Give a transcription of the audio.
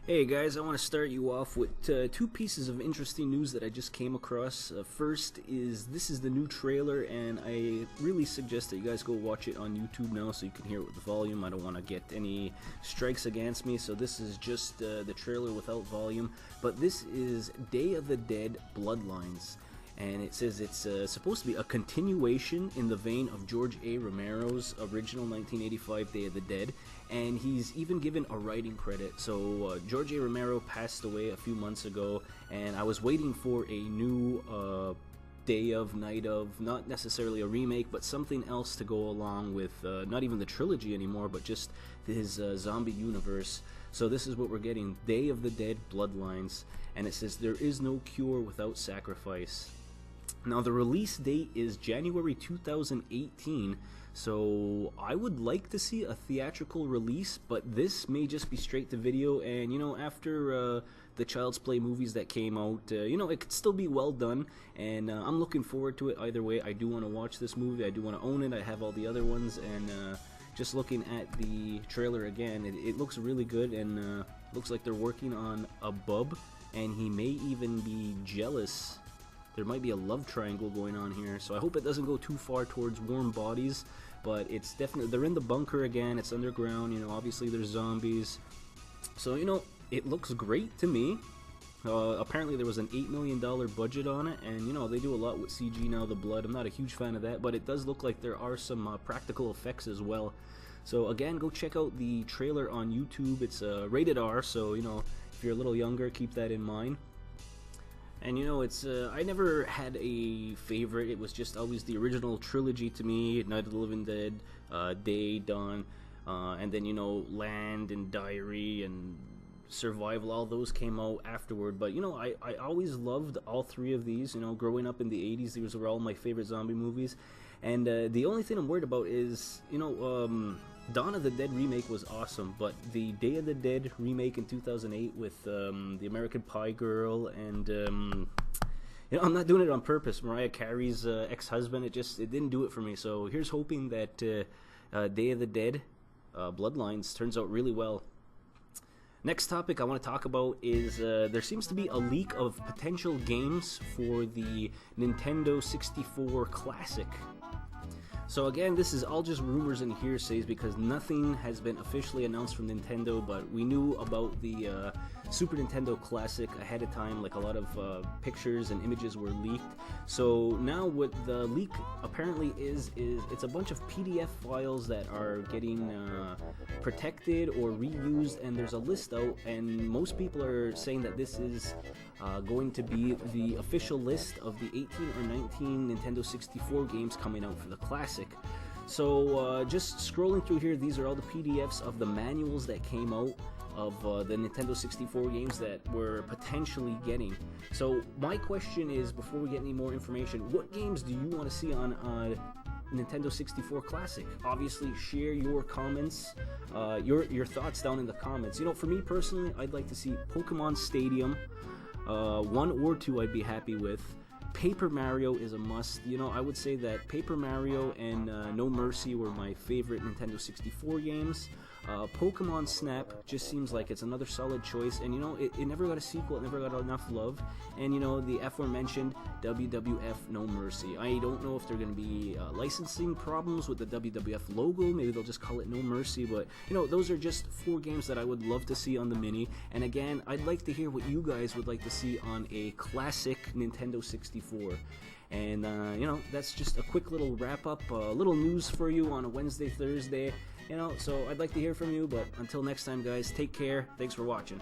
Hey guys, I want to start you off with two pieces of interesting news that I just came across. First is this is the new trailer, and I really suggest that you guys go watch it on YouTube now so you can hear it with the volume. I don't want to get any strikes against me, so this is just the trailer without volume. But this is Day of the Dead Bloodlines. And it says it's supposed to be a continuation in the vein of George A. Romero's original 1985 Day of the Dead, and he's even given a writing credit. So George A. Romero passed away a few months ago, and I was waiting for a new day of, night of, not necessarily a remake, but something else to go along with not even the trilogy anymore, but just his zombie universe. So this is what we're getting, Day of the Dead Bloodlines, and it says there is no cure without sacrifice. Now the release date is January 2018, so I would like to see a theatrical release, but this may just be straight to video. And you know, after the Child's Play movies that came out, you know, it could still be well done, and I'm looking forward to it either way. I do want to watch this movie, I do want to own it, I have all the other ones, and just looking at the trailer again, it looks really good, and looks like they're working on a bub, and he may even be jealous. There might be a love triangle going on here, so I hope it doesn't go too far towards warm bodies, but it's definitely, they're in the bunker again, it's underground, you know, obviously there's zombies, so, you know, it looks great to me. Apparently there was an $8 million budget on it, and, you know, they do a lot with CG now, the blood, I'm not a huge fan of that, but it does look like there are some practical effects as well. So again, go check out the trailer on YouTube. It's rated R, so, you know, if you're a little younger, keep that in mind. And you know, it's I never had a favorite. It was just always the original trilogy to me: Night of the Living Dead, Day, Dawn, and then, you know, Land and Diary and Survival. All those came out afterward. But you know, I always loved all three of these. You know, growing up in the '80s, these were all my favorite zombie movies. And the only thing I'm worried about is, you know, Dawn of the Dead remake was awesome, but the Day of the Dead remake in 2008 with the American Pie girl and you know, I'm not doing it on purpose. Mariah Carey's ex-husband, it didn't do it for me. So here's hoping that Day of the Dead Bloodlines turns out really well. Next topic I want to talk about is there seems to be a leak of potential games for the Nintendo 64 Classic. So again, this is all just rumors and hearsays because nothing has been officially announced from Nintendo, but we knew about the Super Nintendo Classic ahead of time, like a lot of pictures and images were leaked. So now what the leak apparently is it's a bunch of PDF files that are getting protected or reused, and there's a list out, and most people are saying that this is going to be the official list of the 18 or 19 Nintendo 64 games coming out for the Classic. So just scrolling through here, these are all the PDFs of the manuals that came out of the Nintendo 64 games that we're potentially getting. So my question is, before we get any more information, what games do you want to see on Nintendo 64 Classic? Obviously, share your comments, your thoughts down in the comments. You know, for me personally, I'd like to see Pokemon Stadium. 1 or 2 I'd be happy with. Paper Mario is a must. You know, I would say that Paper Mario and No Mercy were my favorite Nintendo 64 games. Pokemon Snap just seems like it's another solid choice, and you know, it never got a sequel, it never got enough love. And you know, the aforementioned WWF No Mercy. I don't know if they're going to be licensing problems with the WWF logo, maybe they'll just call it No Mercy, but you know, those are just 4 games that I would love to see on the Mini. And again, I'd like to hear what you guys would like to see on a classic Nintendo 64. And you know, that's just a quick little wrap up, little news for you on a Wednesday, Thursday. You know, so I'd like to hear from you, but until next time, guys, take care. Thanks for watching.